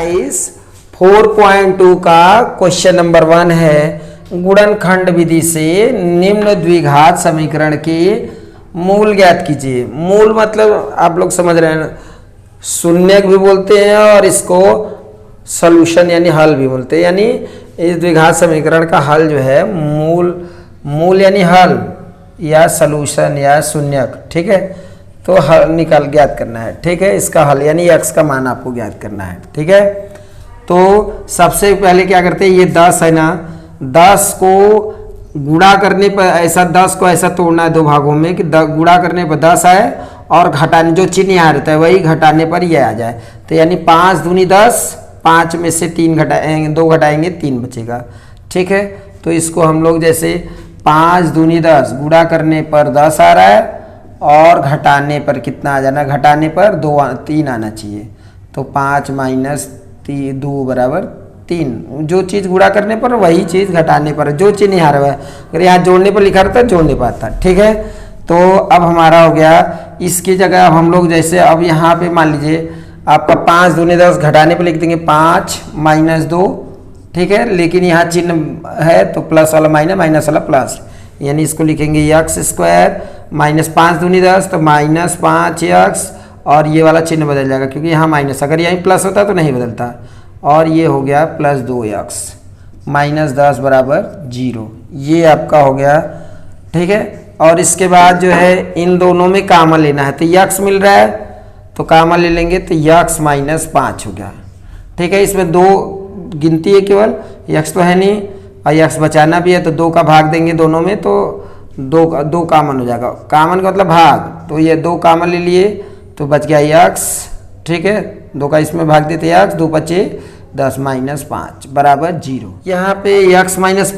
Exercise 4.2 का question number 1 है। गुणनखंड विधि से निम्न द्विघात समीकरण के मूल ज्ञात कीजिए। मूल मतलब आप लोग समझ रहे हैं, शून्यक भी बोलते हैं और इसको सॉल्यूशन यानी हल भी बोलते हैं। यानी इस द्विघात समीकरण का हल जो है मूल यानी हल या सॉल्यूशन या शून्यक, ठीक है। तो हल ज्ञात करना है, ठीक है। इसका हल यानी x का मान आपको ज्ञात करना है, ठीक है। तो सबसे पहले क्या करते हैं, ये 10 है ना, 10 को गुणा करने पर ऐसा 10 को ऐसा तोड़ना है दो भागों में कि गुणा करने पर 10 आए और घटाने जो चिन्ह यहाँ रहता है वही घटाने पर ये आ जाए। तो यानी 5 दूनी 10, 5 में से 3 घटाएंगे, 2 घटाएंगे 3 बचेगा, ठीक है। तो इसको हम लोग जैसे 5 दूनी 10 गुणा करने पर 10 आ रहा है और घटाने पर कितना आ जाना, घटाने पर 3 आना चाहिए। तो 5 माइनस 2 बराबर 3। जो चीज़ गुणा करने पर वही चीज़ घटाने पर, जो चीज़ यहाँ रहा है, अगर यहाँ जोड़ने पर लिखा रहता जोड़ने पर आता, ठीक है। तो अब हमारा हो गया, इसकी जगह अब हम लोग जैसे अब यहाँ पे मान लीजिए आपका 5 दूनी 10 घटाने पर लिख देंगे 5 माइनस 2, ठीक है। लेकिन यहाँ चिन्ह है तो प्लस वाला माइनस, माइनस वाला प्लस, यानी इसको लिखेंगे x स्क्वायर माइनस 5 दूनी 10 तो माइनस 5x और ये वाला चिन्ह बदल जाएगा क्योंकि यहाँ माइनस, अगर यहीं प्लस होता तो नहीं बदलता। और ये हो गया प्लस 2x माइनस 10 बराबर 0। ये आपका हो गया, ठीक है। और इसके बाद जो है इन दोनों में कॉमन लेना है, तो x मिल रहा है तो कॉमन ले लेंगे तो x माइनस 5 हो गया, ठीक है। इसमें 2 गिनती है केवल, x तो है नहीं और x बचाना भी है, तो 2 का भाग देंगे दोनों में तो 2 कॉमन हो जाएगा। कॉमन का मतलब भाग, तो ये 2 कॉमन ले लिए तो बच गया x, ठीक है। 2 का इसमें भाग देते x, 2 बचे 10 माइनस 5 बराबर 0। यहाँ पे x माइनस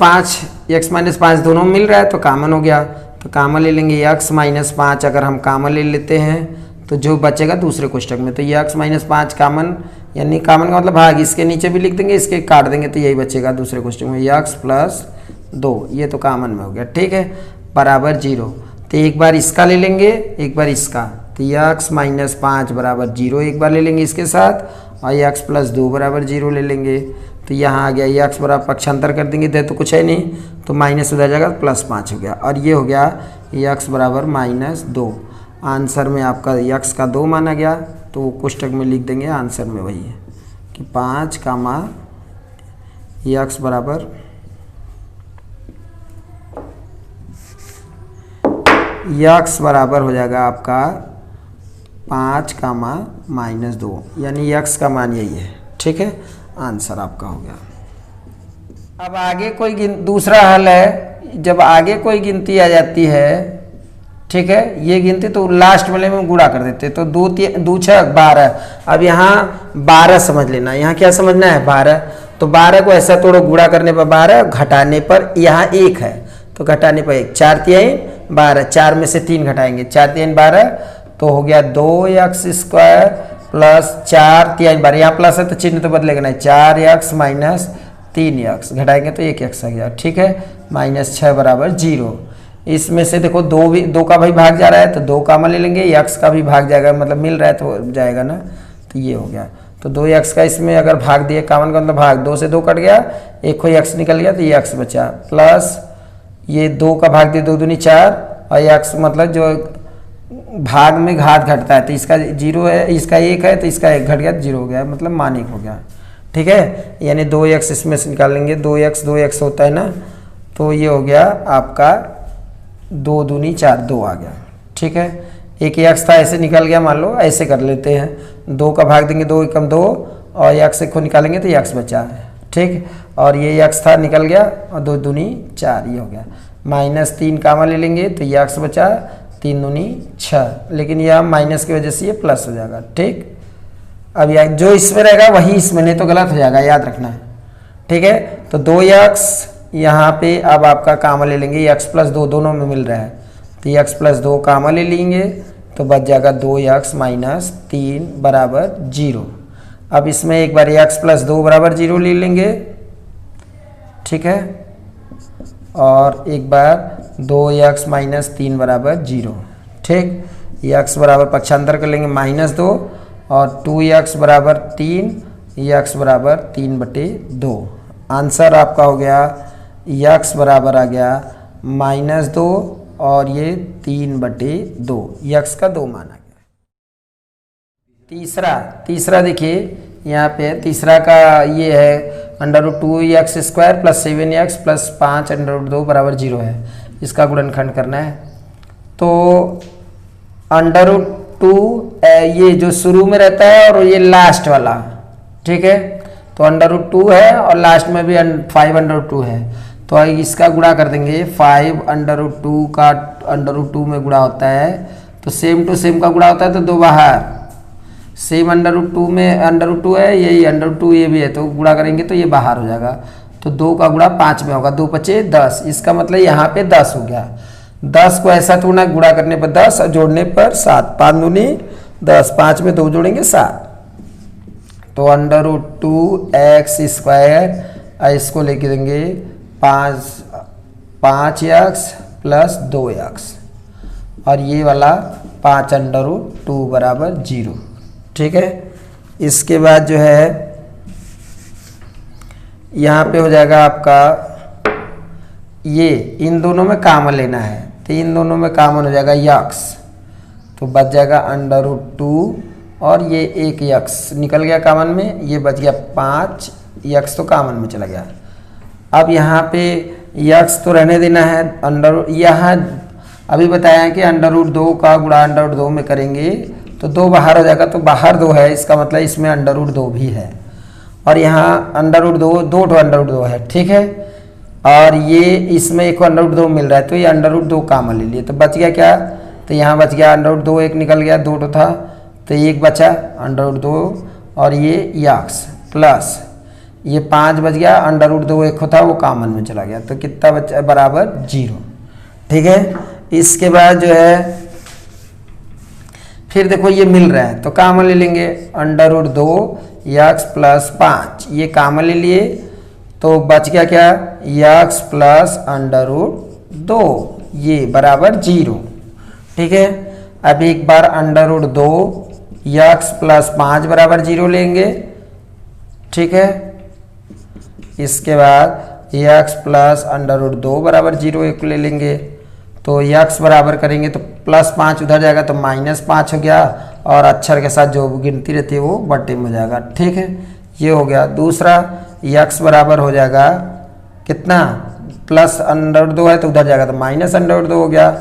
5 दोनों में मिल रहा है तो कॉमन हो गया, तो कॉमन ले लेंगे x माइनस 5। अगर हम कॉमन ले लेते हैं तो जो बचेगा दूसरे कोष्टक में, तो ये x माइनस 5 कॉमन, यानी कॉमन का मतलब भाग, इसके नीचे भी लिख देंगे, इसके काट देंगे तो यही बचेगा दूसरे कोष्टक में, x प्लस 2, ये तो कॉमन में हो गया, ठीक है, बराबर 0। तो एक बार इसका ले लेंगे एक बार इसका, तो x माइनस 5 बराबर 0 एक बार ले लेंगे इसके साथ, और x प्लस 2 बराबर 0 ले लेंगे। तो यहाँ आ गया x बराबर पक्षांतर कर देंगे, दे तो कुछ है नहीं तो माइनस उधर जाएगा प्लस 5 हो गया, और ये हो गया x बराबर माइनस 2। आंसर में आपका x का 2 माना गया, तो कोष्टक में लिख देंगे आंसर में वही है कि 5 कामा x बराबर x बराबर हो जाएगा आपका 5 कामा माइनस 2, यानी x का मान यही है, ठीक है। आंसर आपका हो गया। अब आगे कोई दूसरा हल है, जब आगे कोई गिनती आ जाती है, ठीक है, ये गिनती तो लास्ट वाले में गुणा कर देते, तो 2 6 12। अब यहाँ 12 समझ लेना, यहाँ क्या समझना है 12, तो 12 को ऐसा तोड़ो, गुणा करने पर 12, घटाने पर यहाँ 1 है तो घटाने पर 1, 4 3 12, 4 में से 3 घटाएंगे, 4 3 12, तो हो गया 2x स्क्वायर प्लस 4 3 12, यहाँ प्लस है तो चिन्ह तो बदलेगा नहीं, 4x माइनस 3x घटाएंगे तो 1x आ गया, ठीक है, माइनस 6 बराबर 0। इसमें से देखो 2 का भाई भाग जा रहा है तो 2 कॉमन ले लेंगे, x का भी भाग जाएगा, मतलब मिल रहा है तो जाएगा ना, तो ये हो गया। तो 2x का इसमें अगर भाग दिए, कॉमन का मतलब भाग, 2 से 2 कट गया, एक कोई x निकल गया तो ये x बचा, प्लस ये 2 का भाग दिए 2 दूनी 4, और x मतलब जो भाग में घात घटता है तो इसका 0 है, इसका 1 है तो इसका 1 घट गया तो 0 हो गया, मतलब मान 1 हो गया, ठीक है। यानी 2x इसमें से निकाल लेंगे, 2x होता है ना, तो ये हो गया आपका 2 दूनी 4, 2 आ गया, ठीक है। एक x था ऐसे निकल गया, मान लो ऐसे कर लेते हैं, 2 का भाग देंगे 2 एकम 2 और x को निकालेंगे तो x बचा है, ठीक। और ये x था निकल गया और 2 दूनी 4, ये हो गया, माइनस 3 कामा ले लेंगे तो ये x बचा, 3 दूनी 6, लेकिन यह माइनस की वजह से ये प्लस हो जाएगा, ठीक। अब यह जो इसमें रहेगा वही इसमें, नहीं तो गलत हो जाएगा, याद रखना है, ठीक है। तो 2x यहाँ पे अब आपका कामा ले लेंगे, x प्लस 2 दोनों में मिल रहा है तो x प्लस 2 कामा ले लेंगे तो बच जाएगा 2x माइनस 3 बराबर 0। अब इसमें एक बार x प्लस 2 बराबर 0 ले लेंगे, ठीक है, और एक बार 2x माइनस 3 बराबर 0, ठीक। x बराबर पक्षांतर कर लेंगे -2 और 2x बराबर 3 यक्स बराबर 3/2। आंसर आपका हो गया यक्स बराबर आ गया -2 और ये 3/2, यक्स का 2 मान आ गया। तीसरा देखिए यहाँ पे तीसरा का ये है √2x² + 7x + 5√2 = 0 है। इसका गुणनखंड करना है। तो √2 ये जो शुरू में रहता है और ये लास्ट वाला, ठीक है, तो √2 है और लास्ट में भी 5√2 है। तो इसका गुणा कर देंगे। 5√2 का √2 में गुणा होता है तो सेम टू सेम का गुणा होता है, तो 2 बाहर, सेम √2 में √2 है, यही √2 ये भी है, तो गुणा करेंगे तो ये बाहर हो जाएगा। तो 2 का गुणा 5 में होगा, 2 × 5 = 10। इसका मतलब यहाँ पे 10 हो गया। 10 को ऐसा थोड़ा गुणा करने पर 10 और जोड़ने पर 7, 5 दूनी 10, 5 में 2 जोड़ेंगे 7। तो √2x², इसको लेके देंगे 5x + 2x और ये वाला 5√2 = 0, ठीक है। इसके बाद जो है यहाँ पे हो जाएगा आपका ये, इन दोनों में कॉमन लेना है, तो इन दोनों में कॉमन हो जाएगा यक्स, तो बच जाएगा √2 और ये एक यक्स निकल गया कॉमन में, ये बच गया 5 यक्स तो कॉमन में चला गया। अब यहाँ पे यक्स तो रहने देना है, यहाँ अभी बताया है कि √2 का गुणा √2 में करेंगे तो 2 बाहर हो जाएगा, तो बाहर 2 है, इसका मतलब इसमें √2 भी है और यहाँ √2 2 √2 है, ठीक है। और ये इसमें एक √2 मिल रहा है, तो ये √2 कॉमन ले लिए, तो बच गया क्या, तो यहाँ बच गया √2, एक निकल गया, 2 था तो एक बचा √2 और ये यक्स प्लस ये 5 बच गया, √2 एक होता वो कॉमन में चला गया, तो कितना बचा, बराबर 0, ठीक है। इसके बाद जो है फिर देखो ये मिल रहा है तो कॉमन ले लेंगे, √2x + 5 ये कॉमन ले लिए, तो बच गया क्या, x + √2 ये बराबर 0, ठीक है। अब एक बार √2x + 5 = 0 लेंगे, ठीक है। इसके बाद x + √2 = 0 एक ले लेंगे, तो x बराबर करेंगे तो +5 उधर जाएगा तो -5 हो गया और अक्षर के साथ जो गिनती रहती है वो बट्टे में हो जाएगा, ठीक है। ये हो गया। दूसरा x बराबर हो जाएगा कितना, +√2 है तो उधर जाएगा तो -√2 हो गया।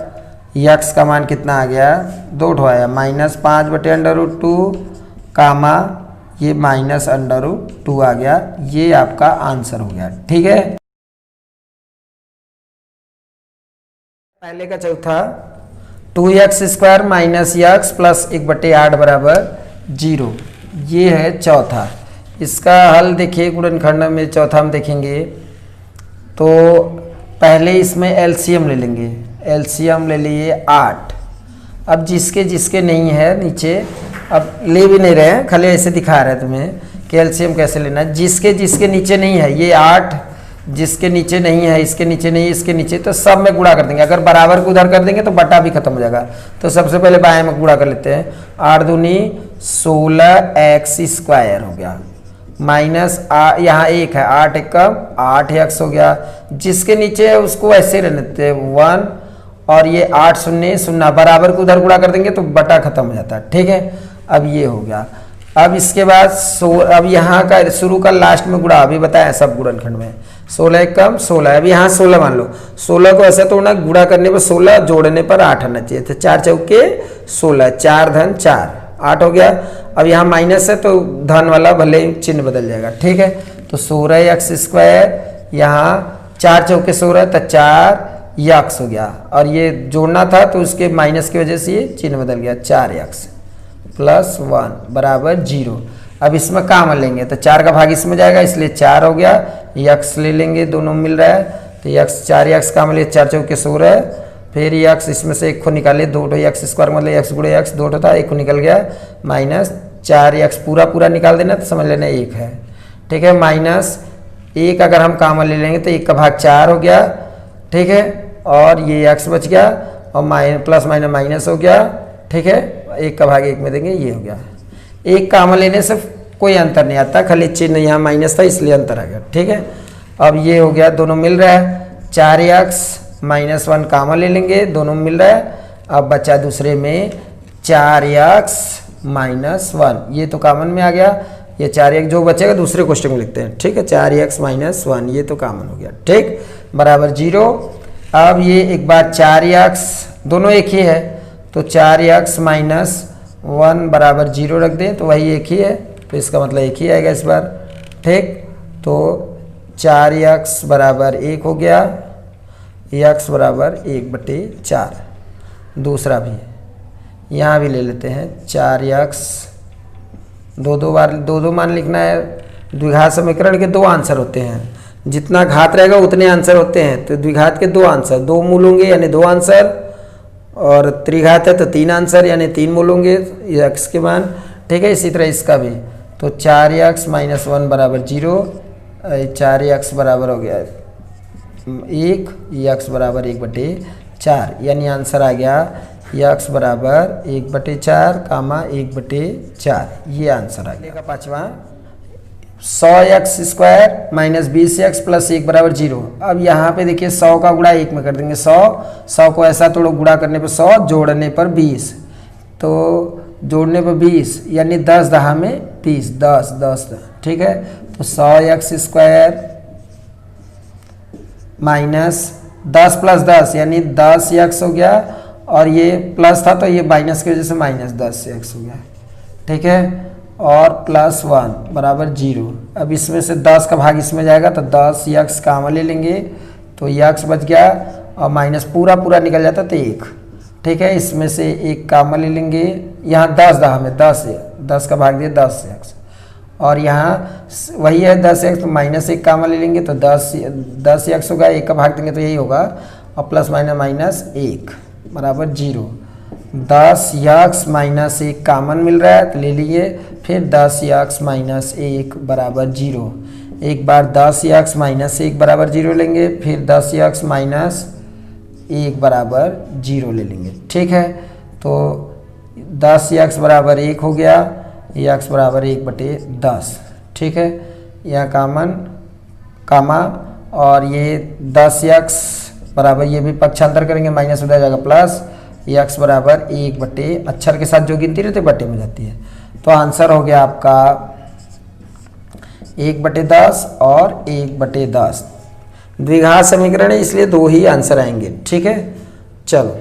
x का मान कितना आ गया, 2 आया, -5/√2 कामा ये -√2 आ गया। ये आपका आंसर हो गया, ठीक है। पहले का चौथा 2x² - x + 1/8 = 0, ये है चौथा। इसका हल देखिए गुणनखंड में चौथा हम देखेंगे तो पहले इसमें एलसीएम ले लेंगे, एलसीएम ले लिए 8। अब जिसके जिसके नहीं है नीचे, अब ले भी नहीं रहे हैं, खाली ऐसे दिखा रहे हैं तुम्हें कि एलसीएम कैसे लेना है। जिसके जिसके नीचे नहीं है, ये 8 जिसके नीचे नहीं है, इसके नीचे नहीं है, इसके नीचे, तो सब में गुणा कर देंगे। अगर बराबर को उधर कर देंगे तो बटा भी खत्म हो जाएगा, तो सबसे पहले बाएं में गुणा कर लेते हैं। 8 दूनी 16x² हो गया, माइनस यहाँ 1 है, 8 1 कम 8x हो गया। जिसके नीचे है उसको ऐसे रहने देते हैं 1 और ये 8 0 0 बराबर को उधर गुणा कर देंगे तो बटा खत्म हो जाता है, ठीक है। अब ये हो गया। अब इसके बाद अब यहाँ का शुरू का लास्ट में गुणा अभी बताया सब गुणनखंड में, 16 1 कम 16। अब यहाँ 16 मान लो, 16 को ऐसा तोड़ना, गुणा करने पर 16 जोड़ने पर 8 आना चाहिए, तो 4 चौके 16, 4 धन 4 8 हो गया। अब यहाँ माइनस है तो धन वाला भले ही चिन्ह बदल जाएगा, ठीक है। तो 16x², यहाँ 4 चौके 16 तो 4x हो गया, और ये जोड़ना था तो उसके माइनस की वजह से ये चिन्ह बदल गया, 4x + 1 = 0। अब इसमें कॉमन लेंगे तो 4 का भाग इसमें जाएगा, इसलिए 4 हो गया। x ले लेंगे, दोनों मिल रहा है तो x 4x कॉमन ले, 4 चौके 16, फिर x इसमें से 1 को निकाले, 2x² मतलब x × x 2 था, 1 को निकल गया, -4x पूरा निकाल देना तो समझ लेना 1 है, ठीक है। -1 अगर हम कॉमन ले लेंगे तो 1 का भाग 4 हो गया, ठीक है। और ये x बच गया और प्लस माइनस हो गया, ठीक है। 1 का भाग 1 में देंगे, ये हो गया। 1 कॉमन लेने से कोई अंतर नहीं आता, खाली चिन्ह यहाँ माइनस था इसलिए अंतर आ गया। ठीक है, अब ये हो गया, दोनों मिल रहा है, 4x माइनस 1 कामा ले लेंगे, दोनों मिल रहा है। अब बचा दूसरे में 4x माइनस 1, ये तो कॉमन में आ गया, ये 4x जो बचेगा दूसरे क्वेश्चन में लिखते हैं। ठीक है, 4x माइनस 1 ये तो कॉमन हो गया। ठीक, बराबर 0। अब ये एक बार 4x, दोनों एक ही है तो 4x माइनस 1 बराबर 0 रख दें तो वही एक ही है, तो इसका मतलब एक ही आएगा इस बार। ठीक, तो 4x बराबर 1 हो गया, x बराबर 1/4। दूसरा भी यहाँ भी ले लेते हैं, 4x, दो मान लिखना है। द्विघात समीकरण के 2 आंसर होते हैं, जितना घात रहेगा उतने आंसर होते हैं, तो द्विघात के 2 आंसर, 2 मूल होंगे यानी 2 आंसर, और त्रिघात है तो 3 आंसर यानी 3 मूल होंगे x के मान। ठीक है, इसी तरह इसका भी, तो 4x माइनस 1 बराबर 0, 4x बराबर हो गया 1, x बराबर 1/4, यानी आंसर आ गया x बराबर 1/4 कामा 1/4, ये आंसर आ गया। पांचवा, 100x² माइनस 20x प्लस 1 बराबर 0। अब यहाँ पे देखिए 100 का गुणा 1 में कर देंगे, 100 को ऐसा तोड़ो, गुणा करने पर 100, जोड़ने पर 20, तो जोड़ने पर 20 यानी 10 दहा में 30, 10। ठीक है, तो 100x² माइनस 10 प्लस 10 यानी 10x हो गया, और ये प्लस था तो ये माइनस की वजह से माइनस 10x हो गया। ठीक है, और प्लस 1 बराबर 0। अब इसमें से 10 का भाग इसमें जाएगा तो 10x कामा ले लेंगे तो x बच गया, और माइनस पूरा निकल जाता तो 1। ठीक है, इसमें से 1 कामा ले लेंगे, यहाँ 10 दहा में 10 का भाग दिया 10x, और यहाँ वही है 10x तो माइनस 1 कामा ले लेंगे तो 10x होगा, 1 का भाग देंगे तो यही होगा, और प्लस माइनस 1 बराबर 0। 10x माइनस 1 कामन मिल रहा है तो ले लीजिए, फिर 10x माइनस 1 बराबर 0। एक बार 10x माइनस 1 बराबर 0 लेंगे, फिर 10x माइनस 1 बराबर 0 ले लेंगे। ठीक है, तो 10x बराबर 1 हो गया, x बराबर 1/10। ठीक है, यह कामा, और ये 10x बराबर, ये भी पक्षांतर करेंगे, माइनस हो जाएगा प्लस, x बराबर 1 अक्षर के साथ जो गिनती रहती है बटे में जाती है, तो आंसर हो गया आपका 1/10 और 1/10। द्विघात समीकरण है इसलिए 2 ही आंसर आएंगे। ठीक है, चलो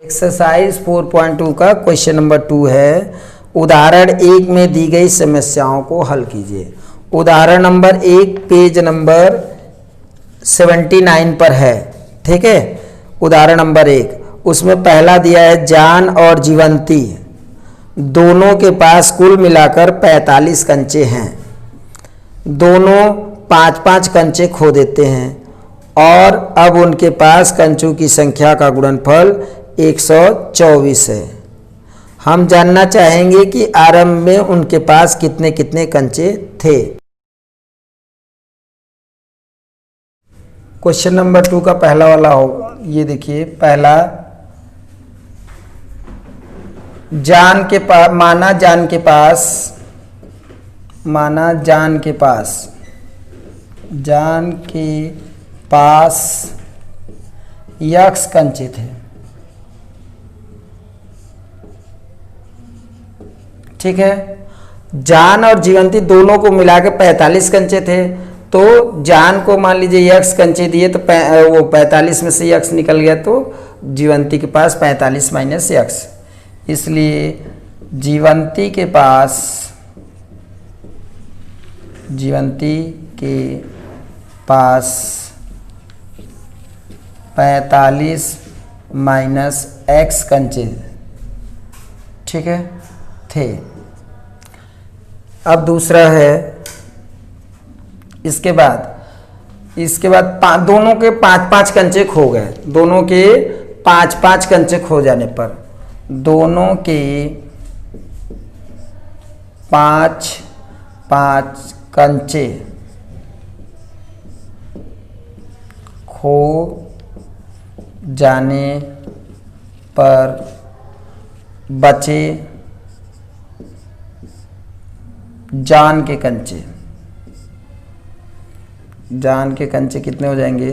एक्सरसाइज 4.2 का क्वेश्चन नंबर 2 है, उदाहरण 1 में दी गई समस्याओं को हल कीजिए। उदाहरण नंबर 1 पेज नंबर 79 पर है। ठीक है, उदाहरण नंबर 1, उसमें पहला दिया है, जान और जीवंती दोनों के पास कुल मिलाकर 45 कंचे हैं। दोनों 5-5 कंचे खो देते हैं और अब उनके पास कंचों की संख्या का गुणनफल 124 है। हम जानना चाहेंगे कि आरंभ में उनके पास कितने कितने कंचे थे। क्वेश्चन नंबर 2 का पहला वाला होगा, ये देखिए, पहला, जान के पास x कंचे थे। ठीक है, जान और जीवंती दोनों को मिला के 45 कंचे थे, तो जान को मान लीजिए x कंचे दिए तो वो 45 में से x निकल गया, तो जीवंती के पास 45 माइनस x, इसलिए जीवंती के पास 45 माइनस x कंचे, ठीक है, थे। अब दूसरा है, इसके बाद दोनों के 5-5 कंचे खो गए। दोनों के 5-5 कंचे खो जाने पर, दोनों के 5 5 कंचे खो जाने पर बचे जान के कंचे। जान के कंचे कितने हो जाएंगे?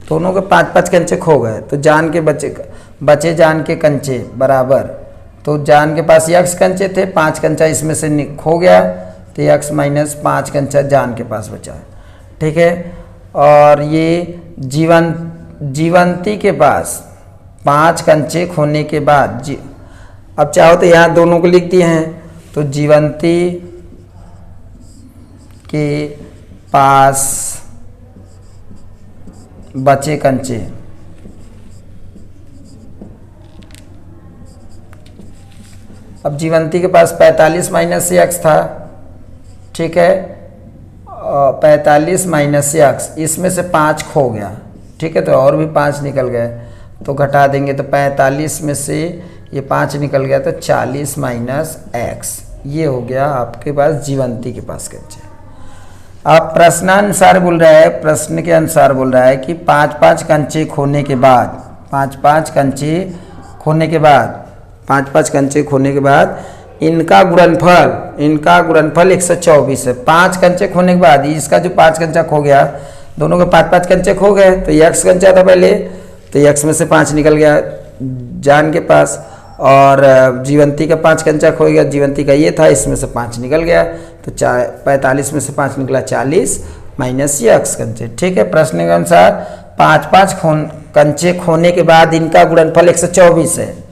दोनों के 5-5 कंचे खो गए, तो जान के बचे जान के कंचे बराबर, तो जान के पास x कंचे थे, 5 कंचा इसमें से खो गया, तो x माइनस 5 कंचा जान के पास बचा। ठीक है, और ये जीवंती के पास 5 कंचे खोने के बाद अब चाहो तो यहाँ दोनों को लिख दिए हैं, तो जीवंती के पास बचे कंचे अब जीवंती के पास 45 माइनस x था। ठीक है, 45 माइनस x, इसमें से 5 खो गया। ठीक है, तो और भी 5 निकल गए, तो घटा देंगे तो 45 में से ये 5 निकल गया, तो 40 माइनस x, ये हो गया आपके पास जीवंती के पास कंचे। आप प्रश्नानुसार बोल रहा है, प्रश्न के अनुसार बोल रहा है कि 5-5 कंचे खोने के बाद 5-5 कंचे खोने के बाद 5-5 कंचे खोने के बाद इनका गुणनफल 124 है। 5 कंचे खोने के बाद इसका जो 5 कंचा खो गया, दोनों के 5-5 कंचे खो गए, तो x कंचा था पहले, तो x में से 5 निकल गया जान के पास, और जीवंती का 5 कंचा खो गया, जीवंती का ये था, इसमें से 5 निकल गया, तो 45 में से 5 निकला 40 माइनस ये x कंचे। ठीक है, प्रश्न के अनुसार 5-5 कंचे खोने के बाद इनका गुणनफल 124 है।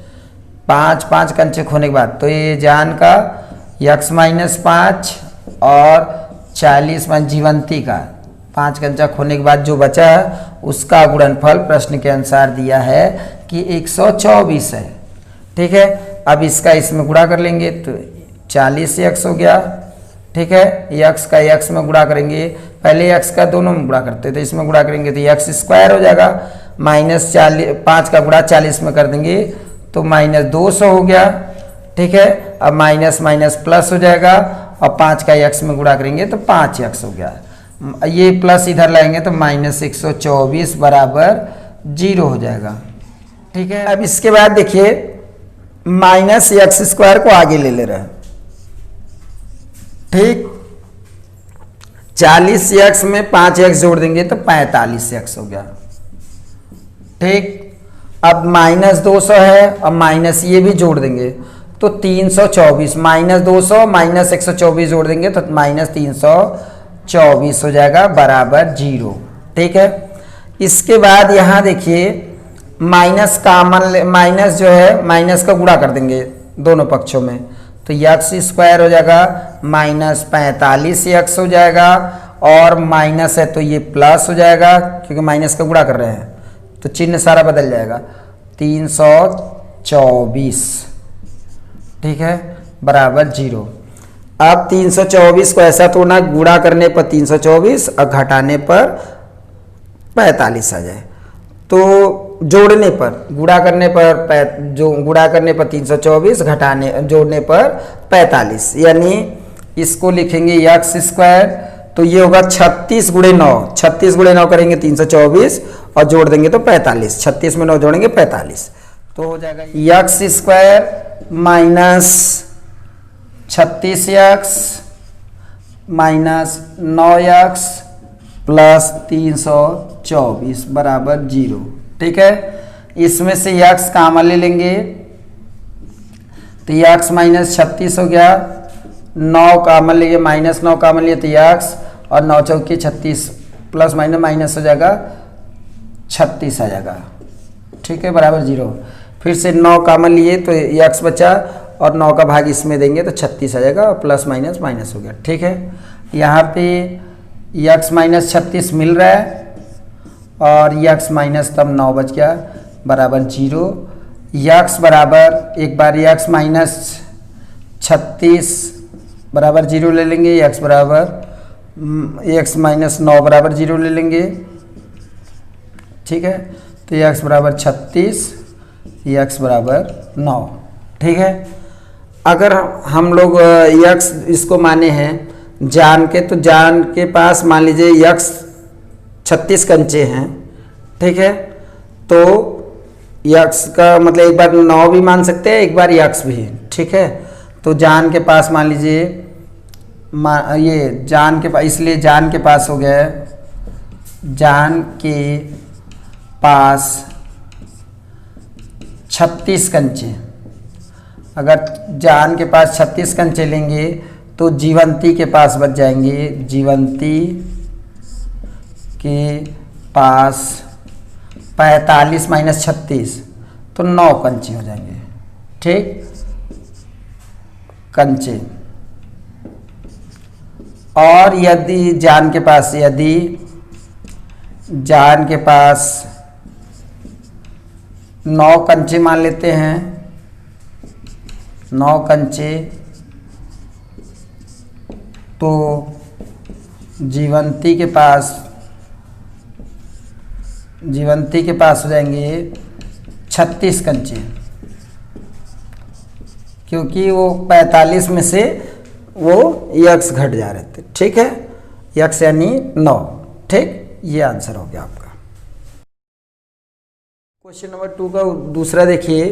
5-5 कंचे खोने के बाद, तो ये जान का x माइनस 5 और 40 माइनस जीवंती का 5 कंचा खोने के बाद जो बचा है उसका गुणनफल प्रश्न के अनुसार दिया है कि 124 है। ठीक है, अब इसका इसमें गुणा कर लेंगे तो 40x हो गया। ठीक है, x का x में गुणा करेंगे, पहले x का दोनों में गुणा करते तो इसमें गुणा करेंगे तो x स्क्वायर हो जाएगा, माइनस 5 का गुणा 40 में कर देंगे तो माइनस 200 हो गया। ठीक है, अब माइनस माइनस प्लस हो जाएगा, और 5 का x में गुणा करेंगे तो 5x हो गया, ये प्लस इधर लाएंगे तो माइनस 124 बराबर 0 हो जाएगा। ठीक है, अब इसके बाद देखिए माइनस x स्क्वायर को आगे ले रहे हैं। ठीक, 40x में 5x जोड़ देंगे तो 45x हो गया। ठीक, अब माइनस 200 है, अब माइनस ये भी जोड़ देंगे तो 324, माइनस 200 माइनस 124 जोड़ देंगे तो माइनस 324 हो जाएगा बराबर 0। ठीक है, इसके बाद यहाँ देखिए माइनस कॉमन, माइनस जो है माइनस का गुणा कर देंगे दोनों पक्षों में, तो x स्क्वायर हो जाएगा माइनस 45x हो जाएगा, और माइनस है तो ये प्लस हो जाएगा क्योंकि माइनस का गुणा कर रहे हैं, तो चिन्ह सारा बदल जाएगा 324। ठीक है, बराबर 0। अब 324 को ऐसा तोड़ना, गुणा करने पर 324 और घटाने पर 45 आ जाए, तो जोड़ने पर गुणा करने पर गुणा करने पर 324, घटाने जोड़ने पर 45, यानी इसको लिखेंगे x स्क्वायर, तो ये होगा 36 गुणे 9, 36 गुणे 9 करेंगे 324 और जोड़ देंगे तो 45, 36 में 9 जोड़ेंगे 45, तो हो जाएगा x square minus 36x minus 9x plus 324 बराबर 0। ठीक है, इसमें से x कॉमन ले लेंगे तो x माइनस 36 हो गया, 9 कॉमन लिए माइनस 9 कॉमन लिए तो x, और 9 चौके 36 प्लस माइनस माइनस हो जाएगा 36 आ जाएगा। ठीक है, बराबर 0। फिर से 9 कॉमन लिए तो x बचा, और 9 का भाग इसमें देंगे तो 36 आ जाएगा, और प्लस माइनस माइनस हो गया। ठीक है, यहाँ पे x माइनस 36 मिल रहा है, और x माइनस तब 9 बच गया बराबर 0। x बराबर एक बार x माइनस 36 बराबर 0 ले लेंगे, x बराबर x माइनस 9 बराबर 0 ले लेंगे। ठीक है, तो x बराबर 36, x बराबर 9। ठीक है, अगर हम लोग यक्स इसको माने हैं जान के, तो जान के पास मान लीजिए यक्स 36 कंचे हैं, ठीक है। तो यक्स का मतलब एक बार 9 भी मान सकते हैं, एक बार यक्स भी, ठीक है। तो जान के पास मान लीजिए ये जान के पास, इसलिए जान के पास हो गया, जान के पास 36 कंचे। अगर जान के पास 36 कंचे लेंगे तो जीवंती के पास बच जाएंगे, जीवंती के पास 45 माइनस 36 तो 9 कंचे हो जाएंगे, ठीक, कंचे। और यदि जान के पास, यदि जान के पास 9 कंचे मान लेते हैं, 9 कंचे, तो जीवंती के पास हो जाएंगे 36 कंचे, क्योंकि वो 45 में से वो यक्स घट जा रहे थे, ठीक है, यक्स यानी 9, ठीक। ये आंसर हो गया आपका। क्वेश्चन नंबर 2 का दूसरा देखिए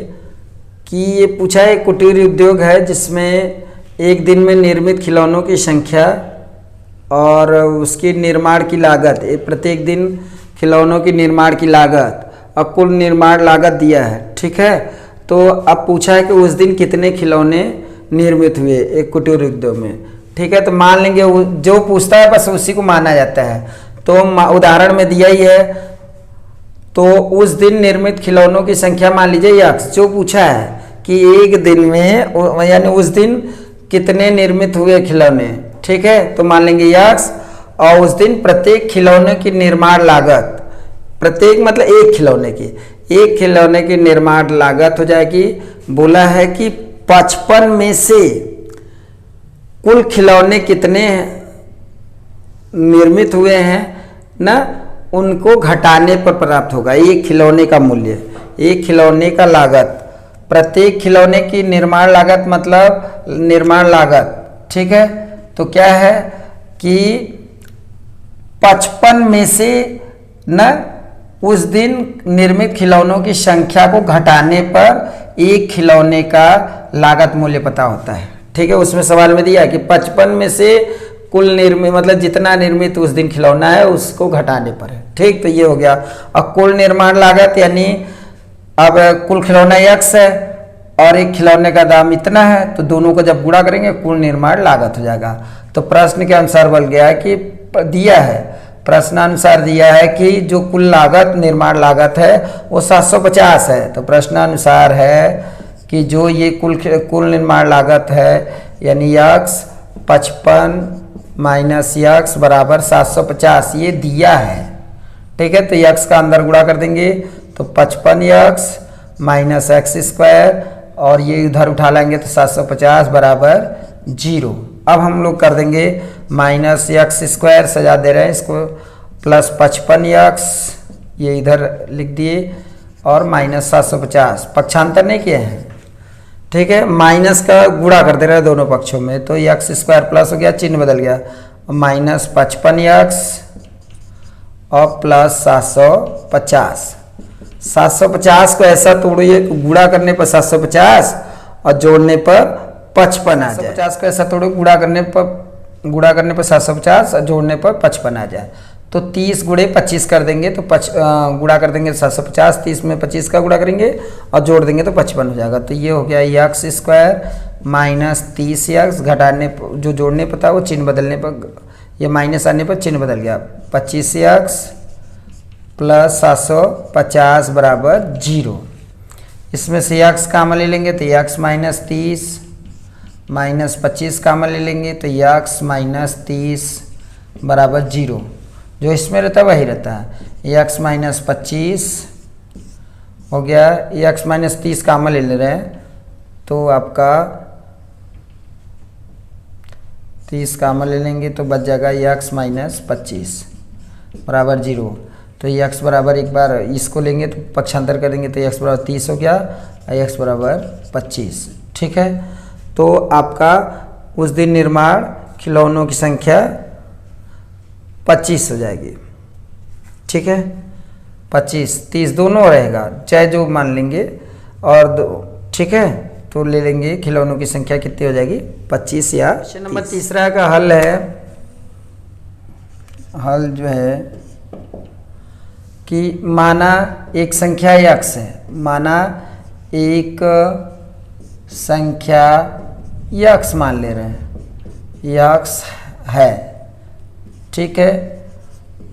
कि ये पूछा है कुटीर उद्योग है जिसमें एक दिन में निर्मित खिलौनों की संख्या और उसकी निर्माण की लागत, प्रत्येक दिन खिलौनों की निर्माण की लागत और कुल निर्माण लागत दिया है, ठीक है। तो अब पूछा है कि उस दिन कितने खिलौने निर्मित हुए एक कुटीर उद्योग में, ठीक है। तो मान लेंगे जो पूछता है बस उसी को माना जाता है। तो उदाहरण में दिया ही है, तो उस दिन निर्मित खिलौनों की संख्या मान लीजिए यक्स, जो पूछा है कि एक दिन में यानी उस दिन कितने निर्मित हुए खिलौने, ठीक है। तो मान लेंगे यक्स, और उस दिन प्रत्येक खिलौने की निर्माण लागत, प्रत्येक मतलब एक खिलौने की निर्माण लागत हो जाएगी। बोला है कि 55 में से कुल खिलौने कितने निर्मित हुए हैं ना, उनको घटाने पर प्राप्त होगा एक खिलौने का मूल्य, एक खिलौने का लागत, प्रत्येक खिलौने की निर्माण लागत मतलब निर्माण लागत, ठीक है। तो क्या है कि 55 में से न उस दिन निर्मित खिलौनों की संख्या को घटाने पर एक खिलौने का लागत मूल्य पता होता है, ठीक है। उसमें सवाल में दिया कि 55 में से कुल निर्मित मतलब जितना निर्मित उस दिन खिलौना है उसको घटाने पर है, ठीक। तो ये हो गया। और कुल निर्माण लागत यानी अब कुल खिलौना यक्स है और एक खिलौने का दाम इतना है, तो दोनों को जब गुणा करेंगे कुल निर्माण लागत हो जाएगा। तो प्रश्न के अनुसार बोल गया है कि दिया है, प्रश्नानुसार दिया है कि जो कुल लागत निर्माण लागत है वो 750 है। तो प्रश्नानुसार है कि जो ये कुल निर्माण लागत है यानी यक्स 55 माइनस यक्स बराबर 750 ये दिया है, ठीक है। तो यक्स का अंदर गुणा कर देंगे तो 55 यक्स माइनस एक्स स्क्वायर और ये उधर उठा लेंगे तो 750 बराबर 0। अब हम लोग कर देंगे माइनस यक्स स्क्वायर, सजा दे रहे हैं इसको, प्लस 55 यक्स ये इधर लिख दिए और माइनस 750, पक्षांतर नहीं किए हैं, ठीक है। माइनस का गुणा कर दे रहे हैं दोनों पक्षों में, तो यक्स स्क्वायर प्लस हो गया, चिन्ह बदल गया, माइनस 55 यक्स और प्लस 750। 750 को ऐसा तोड़िए गुणा करने पर 750 और जोड़ने पर 55 आ जाए। 750 को ऐसा तोड़ो गुणा करने पर 750 और जोड़ने पर 55 आ जाए। तो 30 गुणे 25 कर देंगे तो गुणा कर देंगे 750, 30 में 25 का गुणा करेंगे और जोड़ देंगे तो 55 हो जाएगा। तो ये हो गया यक्स स्क्वायर माइनस 30 यक्स, घटाने जो जोड़ने पर था वो चिन्ह बदलने पर, ये माइनस आने पर चिन्ह बदल गया, 25 यक्स प्लस 750 बराबर 0। इसमें से यक्स कामन ले लेंगे तो यक्स माइनस 30 माइनस 25 कामन ले लेंगे तो यक्स माइनस 30 बराबर 0। जो इसमें रहता है वही रहता है, यक्स माइनस 25 हो गया, यक्स माइनस 30 कामन ले रहे हैं तो आपका 30 कामन ले लेंगे तो बच जाएगा यक्स माइनस 25 बराबर 0। तो यक्स बराबर एक बार इसको लेंगे तो पक्षांतर करेंगे तो यक्स बराबर 30 हो गया और यक्स बराबर 25, ठीक है। तो आपका उस दिन निर्माण खिलौनों की संख्या 25 हो जाएगी। ठीक है, 25 30 दोनों रहेगा, चाहे जो मान लेंगे। और ठीक है, तो ले लेंगे खिलौनों की संख्या कितनी हो जाएगी 25 या। क्वेश्चन नंबर तीसरा का हल है, हल जो है कि माना एक संख्या x है, माना एक संख्या x मान ले रहे हैं, x है। ठीक है,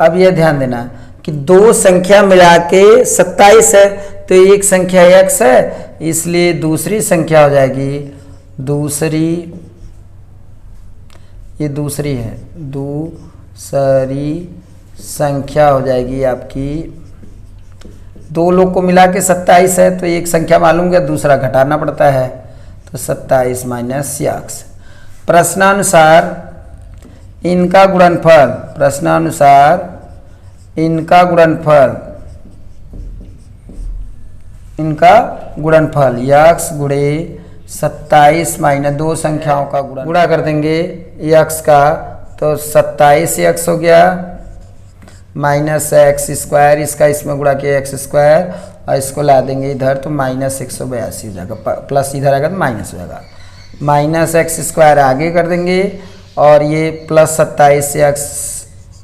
अब यह ध्यान देना कि दो संख्या मिला के 27 है, तो एक संख्या x है, इसलिए दूसरी संख्या हो जाएगी दूसरी, ये दूसरी है, दूसरी संख्या हो जाएगी आपकी। दो लोग को मिला के 27 है, तो एक संख्या मालूम है, दूसरा घटाना पड़ता है, तो 27 माइनस x। प्रश्नानुसार इनका गुणनफल, प्रश्नानुसार इनका गुणनफल, इनका गुणनफल x गुणे 27 माइनस दो संख्याओं का गुणा कर देंगे x का, तो 27x हो गया माइनस एक्स स्क्वायर, इसका इसमें गुणा किया एक्स स्क्वायर, और इसको ला देंगे इधर तो माइनस 182 हो जाएगा, प्लस इधर आएगा तो माइनस हो जाएगा। माइनस एक्स स्क्वायर आगे कर देंगे और ये प्लस 27x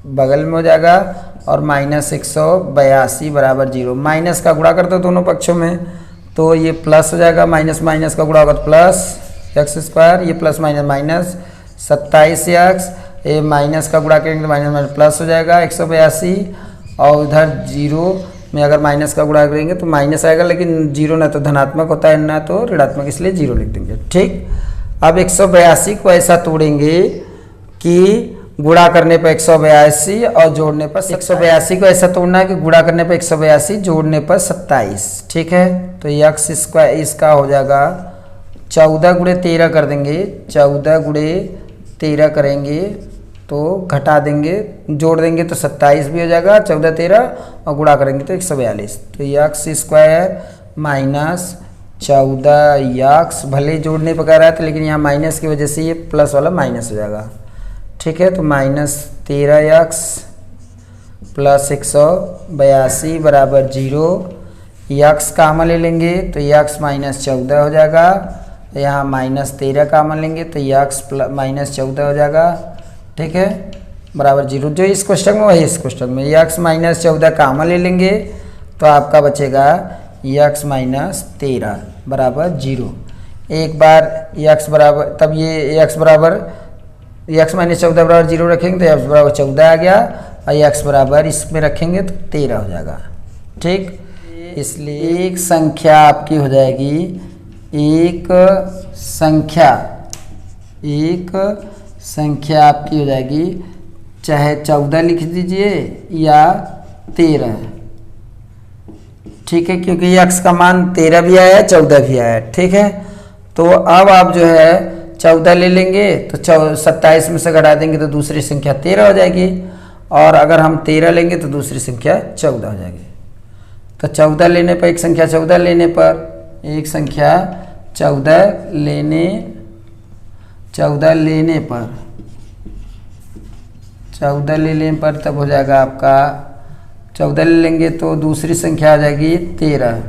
बगल में हो जाएगा, और माइनस 182 बराबर 0। माइनस का गुणा करते दोनों पक्षों में, तो ये प्लस हो जाएगा, माइनस माइनस का गुणा होगा तो प्लस एक्स स्क्वायर, ये प्लस माइनस माइनस 27x, ये माइनस का गुणा करेंगे तो माइनस माइनस प्लस हो जाएगा 182, और उधर 0 में अगर माइनस का गुणा करेंगे तो माइनस आएगा, लेकिन 0 ना तो धनात्मक होता है ना तो ऋणात्मक, इसलिए 0 लिख देंगे। ठीक, अब 182 को ऐसा तोड़ेंगे कि गुणा करने पर 182 और जोड़ने पर 182 को ऐसा तोड़ना है कि गुणा करने पर 182 जोड़ने पर 27। ठीक है, तो एक्स स्क्वायर इसका हो जाएगा 14 गुणे 13 कर देंगे, 14 गुणे 13 करेंगे तो घटा देंगे, जोड़ देंगे तो 27 भी हो जाएगा, 14 13 और गुणा करेंगे तो 142। तो एक्स स्क्वायर माइनस 14x, भले जोड़ने पर कह रहा था लेकिन यहाँ माइनस की वजह से ये प्लस वाला माइनस हो जाएगा। ठीक है, तो माइनस 13x प्लस 182 बराबर 0। x कामन ले लेंगे तो x माइनस 14 हो जाएगा, यहाँ माइनस 13 कामन लेंगे तो x माइनस 14 हो जाएगा। ठीक है, बराबर 0। जो इस क्वेश्चन में वही इस क्वेश्चन में, x माइनस 14 कामन ले लेंगे तो आपका बचेगा x माइनस 13 बराबर 0। एक बार x बराबर, तब ये x बराबर x माइनस 14 बराबर 0 रखेंगे तो x बराबर 14 आ गया, और x बराबर इसमें रखेंगे तो 13 हो जाएगा। ठीक, इसलिए एक संख्या आपकी हो जाएगी, एक संख्या आपकी हो जाएगी, चाहे 14 लिख दीजिए या 13। ठीक है, क्योंकि x का मान 13 भी आया है 14 भी आया है। ठीक है, तो अब आप जो है 14 ले लेंगे तो 27 में से घटा देंगे तो दूसरी संख्या 13 हो जाएगी, और अगर हम 13 लेंगे तो दूसरी संख्या 14 हो जाएगी। तो 14 लेने पर एक संख्या 14 लेने पर, एक संख्या 14 लेने पर तब हो जाएगा आपका 14 ले लेंगे तो दूसरी संख्या आ जाएगी 13,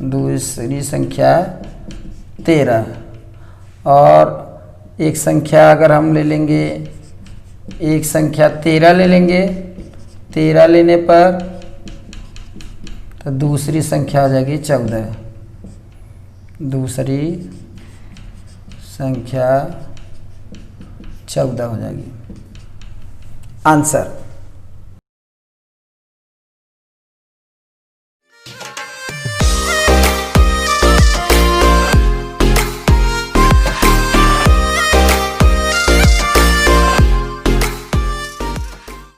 दूसरी संख्या 13। और एक संख्या अगर हम ले लेंगे, एक संख्या 13 ले लेंगे, 13 लेने पर तो दूसरी संख्या हो जाएगी 14, दूसरी संख्या 14 हो जाएगी। आंसर